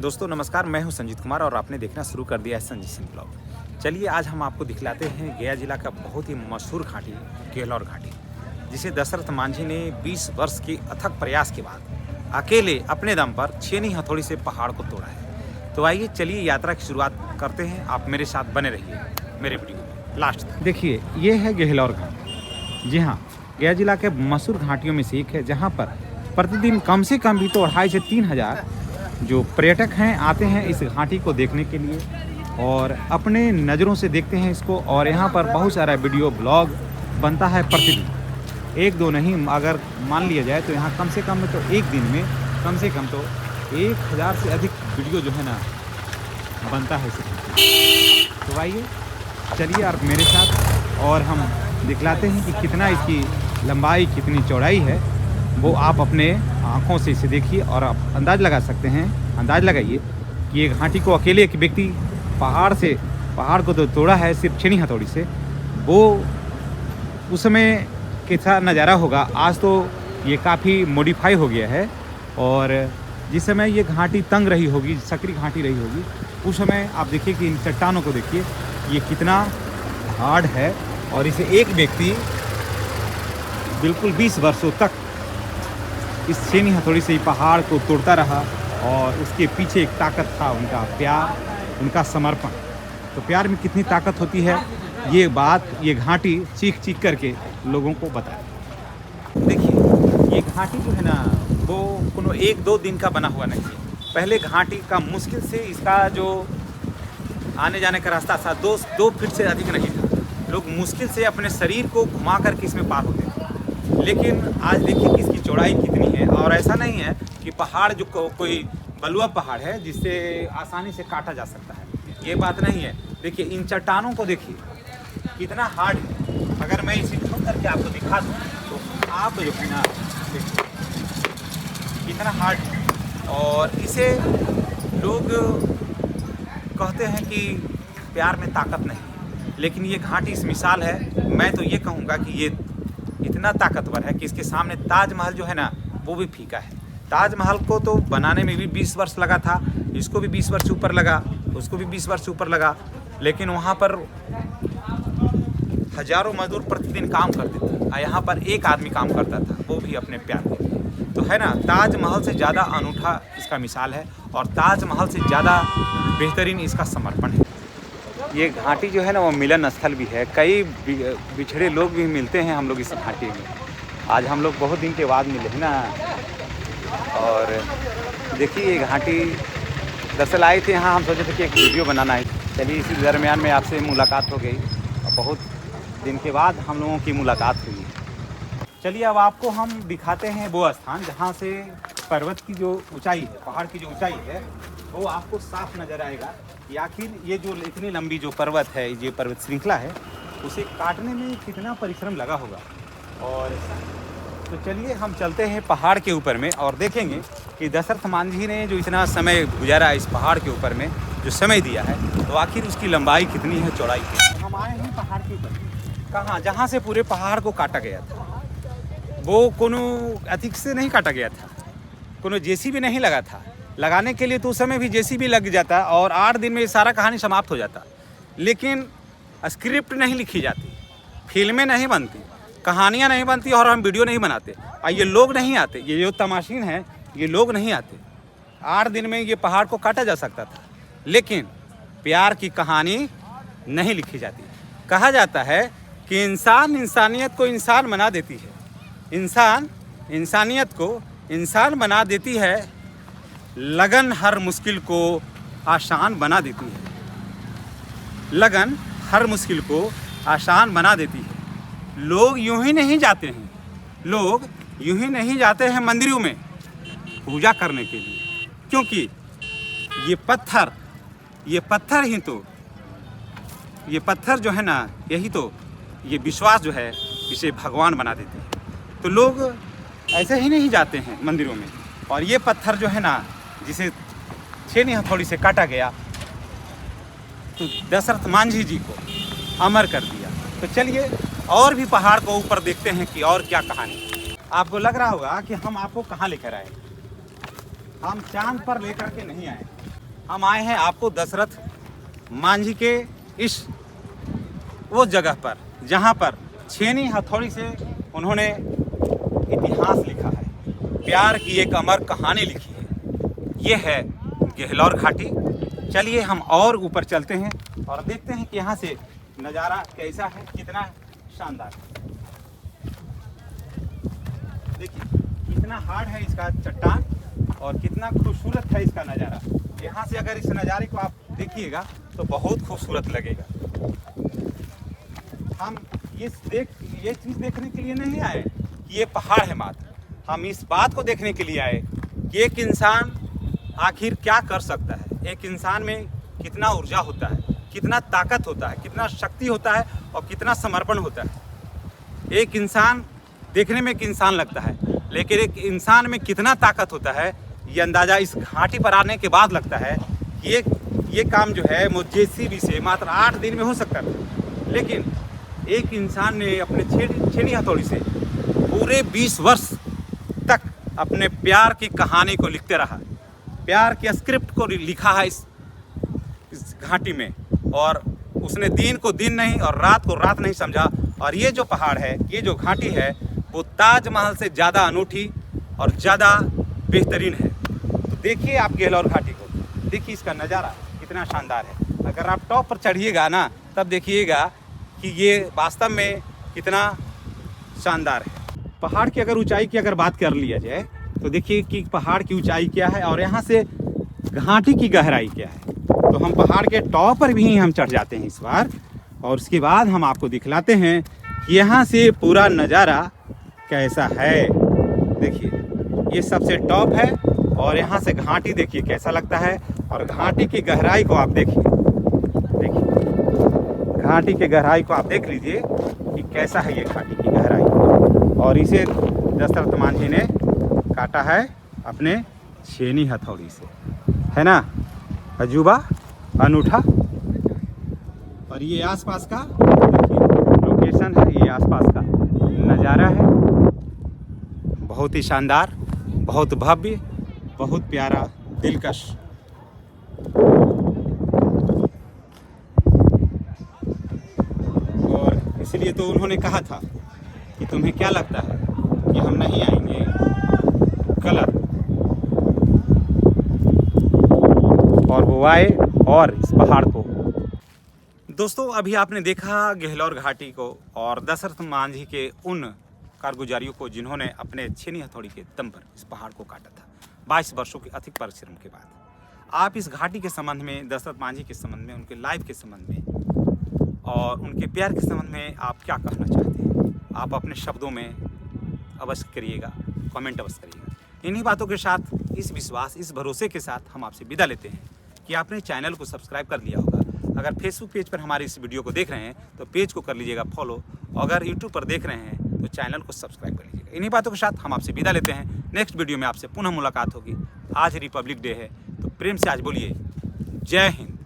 दोस्तों नमस्कार, मैं हूं संजीत कुमार और आपने देखना शुरू कर दिया है संजीत सिंह ब्लॉग। चलिए आज हम आपको दिखलाते हैं गया जिला का बहुत ही मशहूर घाटी गेहलोर घाटी, जिसे दशरथ मांझी ने 20 वर्ष के अथक प्रयास के बाद अकेले अपने दम पर छेनी हथौड़ी से पहाड़ को तोड़ा है। तो आइए चलिए यात्रा की शुरुआत करते हैं। आप मेरे साथ बने रहिए मेरे वीडियो में लास्ट तक। देखिए ये है गेहलोर घाटी। जी हाँ, गया जिला के मशहूर घाटियों में से एक है, जहाँ पर प्रतिदिन कम से कम भी तो 2,500 से 3,000 जो पर्यटक हैं आते हैं इस घाटी को देखने के लिए और अपने नज़रों से देखते हैं इसको। और यहाँ पर बहुत सारा वीडियो ब्लॉग बनता है प्रतिदिन, एक दो नहीं, अगर मान लिया जाए तो यहाँ कम से कम तो एक दिन में कम से कम तो 1,000 से अधिक वीडियो जो है ना बनता है इस। तो आइए चलिए आप मेरे साथ और हम दिखलाते हैं कि कितना इसकी लंबाई कितनी चौड़ाई है, वो आप अपने आँखों से इसे देखिए और आप अंदाज़ लगा सकते हैं। अंदाज़ लगाइए कि ये घाटी को अकेले एक व्यक्ति पहाड़ को तो तोड़ा है सिर्फ छेनी हथौड़ी से। वो उस समय कैसा नज़ारा होगा, आज तो ये काफ़ी मॉडिफाई हो गया है। और जिस समय ये घाटी तंग रही होगी, सकरी घाटी रही होगी, उस समय आप देखिए कि इन चट्टानों को देखिए ये कितना हार्ड है। और इसे एक व्यक्ति बिल्कुल 20 वर्षों तक इस छेनी हथौड़ी से ही पहाड़ को तोड़ता रहा। और उसके पीछे एक ताकत था, उनका प्यार, उनका समर्पण। तो प्यार में कितनी ताकत होती है, ये बात ये घाटी चीख चीख करके लोगों को बताए। देखिए ये घाटी जो है ना वो कोनो 1-2 दिन का बना हुआ नहीं है। पहले घाटी का मुश्किल से इसका जो आने जाने का रास्ता था 2 फीट से अधिक नहीं था। लोग मुश्किल से अपने शरीर को घुमा करके इसमें पार होते थे। लेकिन आज देखिए कि इसकी चौड़ाई कितनी है। और ऐसा नहीं है कि पहाड़ जो कोई बलुआ पहाड़ है जिससे आसानी से काटा जा सकता है, ये बात नहीं है। देखिए इन चट्टानों को देखिए कितना हार्ड है। अगर मैं इसे छू करके आपको दिखा दूँ तो आप जो है ना देखिए कितना हार्ड है। और इसे लोग कहते हैं कि प्यार में ताकत नहीं, लेकिन ये घाटी इस मिसाल है। मैं तो ये कहूँगा कि ये इतना ताकतवर है कि इसके सामने ताजमहल जो है ना वो भी फीका है। ताजमहल को तो बनाने में भी 20 वर्ष लगा था, इसको भी 20 वर्ष ऊपर लगा, उसको भी 20 वर्ष ऊपर लगा। लेकिन वहाँ पर हजारों मजदूर प्रतिदिन काम करते थे और यहाँ पर एक आदमी काम करता था, वो भी अपने प्यार के लिए। तो है ना, ताजमहल से ज़्यादा अनूठा इसका मिसाल है और ताजमहल से ज़्यादा बेहतरीन इसका समर्पण है। ये घाटी जो है ना वो मिलन स्थल भी है। कई बिछड़े लोग भी मिलते हैं हम लोग इस घाटी में। आज हम लोग बहुत दिन के बाद मिले हैं ना। और देखिए ये घाटी दरअसल आए थे यहाँ, हम सोचे थे कि एक वीडियो बनाना है। चलिए इसी दरमियान में आपसे मुलाकात हो गई और बहुत दिन के बाद हम लोगों की मुलाकात हुई। चलिए अब आपको हम दिखाते हैं वो स्थान जहाँ से पर्वत की जो ऊंचाई है, पहाड़ की जो ऊंचाई है, वो आपको साफ नज़र आएगा कि आखिर ये जो इतनी लंबी जो पर्वत है, ये पर्वत श्रृंखला है, उसे काटने में कितना परिश्रम लगा होगा। और तो चलिए हम चलते हैं पहाड़ के ऊपर में और देखेंगे कि दशरथ मांझी ने जो इतना समय गुजारा इस पहाड़ के ऊपर में, जो समय दिया है, तो आखिर उसकी लंबाई कितनी है, चौड़ाई कितनी। हम आए हैं पहाड़ के ऊपर, कहाँ, जहाँ से पूरे पहाड़ को काटा गया था। वो कोनो अधिक से नहीं काटा गया था, कोनो जेसीबी नहीं लगा था। लगाने के लिए तो उस समय भी जेसीबी लग जाता और 8 दिन में ये सारा कहानी समाप्त हो जाता। लेकिन स्क्रिप्ट नहीं लिखी जाती, फिल्में नहीं बनती, कहानियाँ नहीं बनती और हम वीडियो नहीं बनाते और ये लोग नहीं आते, ये जो तमाशीन है ये लोग नहीं आते। 8 दिन में ये पहाड़ को काटा जा सकता था, लेकिन प्यार की कहानी नहीं लिखी जाती। कहा जाता है कि इंसान इंसानियत को इंसान बना देती है, इंसान इंसानियत को इंसान बना देती है, लगन हर मुश्किल को आसान बना देती है, लगन हर मुश्किल को आसान बना देती है। लोग यूं ही नहीं जाते हैं, लोग यूं ही नहीं जाते हैं मंदिरों में पूजा करने के लिए, क्योंकि ये पत्थर ही तो, ये पत्थर जो है ना, यही तो ये विश्वास जो है इसे भगवान बना देते हैं। तो लोग ऐसे ही नहीं जाते हैं मंदिरों में। और ये पत्थर जो है ना, जिसे छेनी हथौड़ी से काटा गया, तो दशरथ मांझी जी को अमर कर दिया। तो चलिए और भी पहाड़ को ऊपर देखते हैं कि और क्या कहानी। आपको लग रहा होगा कि हम आपको कहाँ लेकर आए। हम चांद पर लेकर के नहीं आए, हम आए हैं आपको दशरथ मांझी के इस वो जगह पर जहाँ पर छेनी हथौड़ी से उन्होंने इतिहास लिखा है, प्यार की एक अमर कहानी लिखी है। ये है गहलौर घाटी। चलिए हम और ऊपर चलते हैं और देखते हैं कि यहाँ से नज़ारा कैसा है, कितना शानदार है। देखिए कितना हार्ड है इसका चट्टान और कितना खूबसूरत है इसका नज़ारा। यहाँ से अगर इस नज़ारे को आप देखिएगा तो बहुत खूबसूरत लगेगा। हम ये चीज़ देखने के लिए नहीं आए कि ये पहाड़ है मात्र, हम इस बात को देखने के लिए आए कि एक इंसान आखिर क्या कर सकता है, एक इंसान में कितना ऊर्जा होता है, कितना ताकत होता है, कितना शक्ति होता है और कितना समर्पण होता है। एक इंसान देखने में एक इंसान लगता है, लेकिन एक इंसान में कितना ताकत होता है ये अंदाज़ा इस घाटी पर आने के बाद लगता है कि ये काम जो है जेसीबी से मात्र 8 दिन में हो सकता था, लेकिन एक इंसान ने अपने छेनी हथौड़ी से पूरे 20 वर्ष तक अपने प्यार की कहानी को लिखते रहा, प्यार के स्क्रिप्ट को लिखा है इस घाटी में। और उसने दिन को दिन नहीं और रात को रात नहीं समझा। और ये जो पहाड़ है, ये जो घाटी है, वो ताजमहल से ज़्यादा अनूठी और ज़्यादा बेहतरीन है। तो देखिए आप गहलौर घाटी को, देखिए इसका नज़ारा कितना शानदार है। अगर आप टॉप पर चढ़िएगा ना तब देखिएगा कि ये वास्तव में कितना शानदार है। पहाड़ की अगर ऊंचाई की अगर बात कर लिया जाए तो देखिए कि पहाड़ की ऊंचाई क्या है और यहाँ से घाटी की गहराई क्या है। तो हम पहाड़ के टॉप पर भी हम चढ़ जाते हैं इस बार, और उसके बाद हम आपको दिखलाते हैं कि यहाँ से पूरा नज़ारा कैसा है। देखिए ये सबसे टॉप है और यहाँ से घाटी देखिए कैसा लगता है, और घाटी की गहराई को आप देखिए, घाटी की गहराई को आप देख लीजिए कि कैसा है ये घाटी की गहराई। और इसे दशरथ मांझी ने काटा है अपने छेनी हथौड़ी से, है ना, अजूबा अनूठा। और ये आसपास का देखिए लोकेशन है, ये आसपास का नज़ारा है, बहुत ही शानदार, बहुत भव्य, बहुत प्यारा, दिलकश। और इसलिए तो उन्होंने कहा था कि तुम्हें क्या लगता है कि हम नहीं आएंगे, गलत। और वो आए और इस पहाड़ को। दोस्तों अभी आपने देखा गहलौर घाटी को और दशरथ मांझी के उन कारगुजारियों को जिन्होंने अपने छेनी हथौड़ी के दम पर इस पहाड़ को काटा था 22 वर्षों के अधिक परिश्रम के बाद। आप इस घाटी के संबंध में, दशरथ मांझी के संबंध में, उनके लाइफ के संबंध में और उनके प्यार के संबंध में आप क्या कहना चाहते हैं, आप अपने शब्दों में अवश्य करिएगा, कमेंट अवश्य करिएगा। इन्हीं बातों के साथ, इस विश्वास, इस भरोसे के साथ हम आपसे विदा लेते हैं कि आपने चैनल को सब्सक्राइब कर लिया होगा। अगर फेसबुक पेज पर हमारे इस वीडियो को देख रहे हैं तो पेज को कर लीजिएगा फॉलो, अगर यूट्यूब पर देख रहे हैं तो चैनल को सब्सक्राइब कर लीजिएगा। इन्हीं बातों के साथ हम आपसे विदा लेते हैं। नेक्स्ट वीडियो में आपसे पुनः मुलाकात होगी। आज रिपब्लिक डे है तो प्रेम से आज बोलिए जय हिंद।